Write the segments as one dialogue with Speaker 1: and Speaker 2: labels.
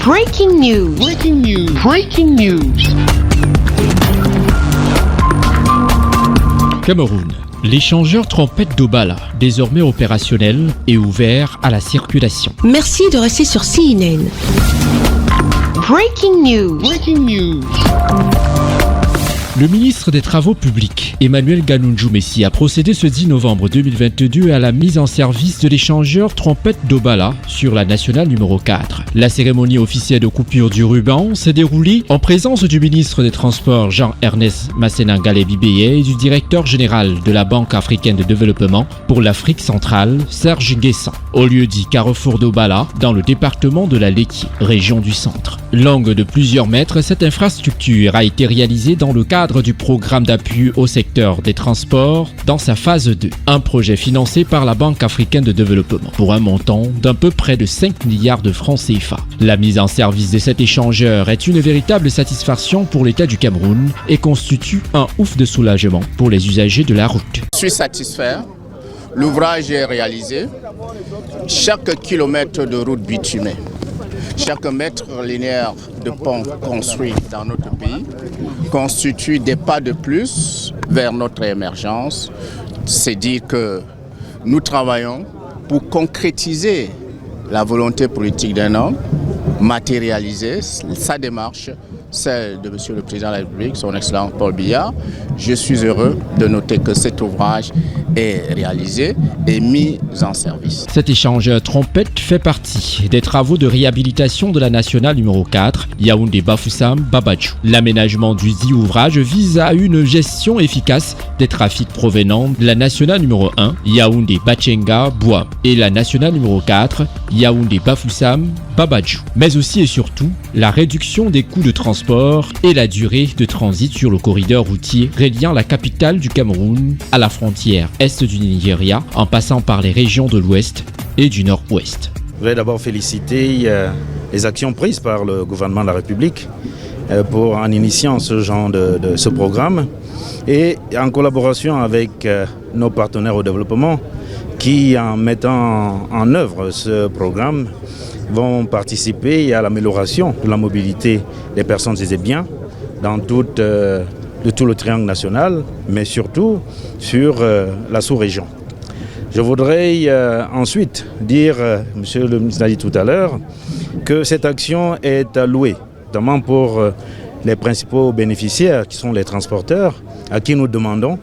Speaker 1: Breaking news. Breaking news. Breaking news.
Speaker 2: Cameroun. L'échangeur trompette d'Obala, désormais opérationnel et ouvert à la circulation.
Speaker 3: Merci de rester sur CNN.
Speaker 1: Breaking news. Breaking news.
Speaker 2: Le ministre des Travaux publics, Emmanuel Ganoundjou Messi, a procédé ce 10 novembre 2022 à la mise en service de l'échangeur trompette d'Obala sur la nationale numéro 4. La cérémonie officielle de coupure du ruban s'est déroulée en présence du ministre des Transports Jean-Ernest Masséna Galé-Bibéyé et du directeur général de la Banque africaine de développement pour l'Afrique centrale, Serge Nguessan, au lieu dit Carrefour d'Obala, dans le département de la Lekki, région du centre. Longue de plusieurs mètres, cette infrastructure a été réalisée dans le cadre du programme d'appui au secteur des transports dans sa phase 2, un projet financé par la Banque africaine de développement pour un montant d'un peu près de 5 milliards de francs CFA. La mise en service de cet échangeur est une véritable satisfaction pour l'État du Cameroun et constitue un ouf de soulagement pour les usagers de la route.
Speaker 4: Je suis satisfait. L'ouvrage est réalisé. Chaque kilomètre de route bitumée, chaque mètre linéaire de pont construit dans notre pays constitue des pas de plus vers notre émergence. C'est dire que nous travaillons pour concrétiser la volonté politique d'un homme, matérialiser sa démarche, celle de M. le Président de la République, son Excellent Paul Biya. Je suis heureux de noter que cet ouvrage est réalisé et mis en service.
Speaker 2: Cet échangeur trompette fait partie des travaux de réhabilitation de la nationale numéro 4, Yaoundé-Bafoussam-Babadjou. L'aménagement du dit ouvrage vise à une gestion efficace des trafics provenant de la nationale numéro 1, Yaoundé-Bachenga-Boua, et la nationale numéro 4, Yaoundé-Bafoussam-Babadjou. Mais aussi et surtout, la réduction des coûts de transport et la durée de transit sur le corridor routier reliant la capitale du Cameroun à la frontière est du Nigeria en passant par les régions de l'ouest et du nord-ouest.
Speaker 5: Je voudrais d'abord féliciter les actions prises par le gouvernement de la République en initiant ce genre de ce programme et en collaboration avec nos partenaires au développement qui, en mettant en œuvre ce programme, vont participer à l'amélioration de la mobilité des personnes et des biens dans de tout le triangle national, mais surtout sur la sous-région. Je voudrais ensuite dire, monsieur le ministre l'a dit tout à l'heure, que cette action est allouée, notamment pour les principaux bénéficiaires qui sont les transporteurs, à qui nous demandons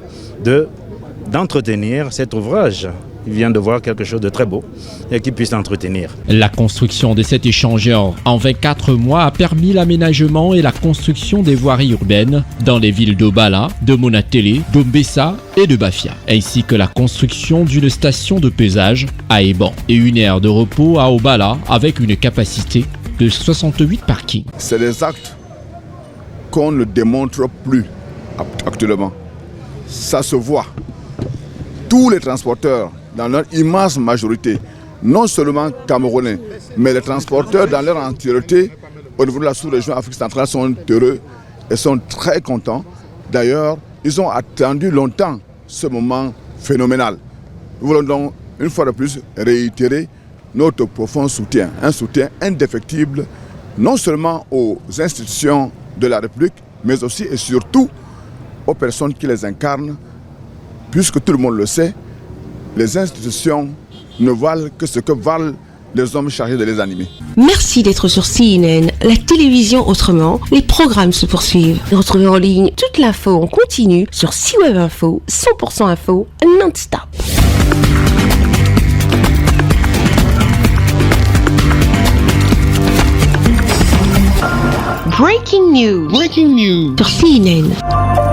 Speaker 5: d'entretenir cet ouvrage. Il vient de voir quelque chose de très beau et qui puisse l'entretenir.
Speaker 2: La construction de cet échangeur en 24 mois a permis l'aménagement et la construction des voiries urbaines dans les villes d'Obala, de Monatélé, d'Ombessa et de Bafia, ainsi que la construction d'une station de pesage à Eban et une aire de repos à Obala avec une capacité de 68 parkings.
Speaker 6: C'est des actes qu'on ne démontre plus actuellement. Ça se voit. Tous les transporteurs, dans leur immense majorité, non seulement camerounais, mais les transporteurs dans leur entièreté au niveau de la sous-région Afrique centrale sont heureux et sont très contents. D'ailleurs, ils ont attendu longtemps ce moment phénoménal. Nous voulons donc, une fois de plus, réitérer notre profond soutien, un soutien indéfectible, non seulement aux institutions de la République, mais aussi et surtout aux personnes qui les incarnent, puisque tout le monde le sait, les institutions ne valent que ce que valent les hommes chargés de les animer.
Speaker 3: Merci d'être sur CNN, la télévision autrement. Les programmes se poursuivent. Retrouvez en ligne toute l'info en continu sur CWeb Info, 100% info, non-stop.
Speaker 1: Breaking news. Breaking news.
Speaker 3: Sur CNN.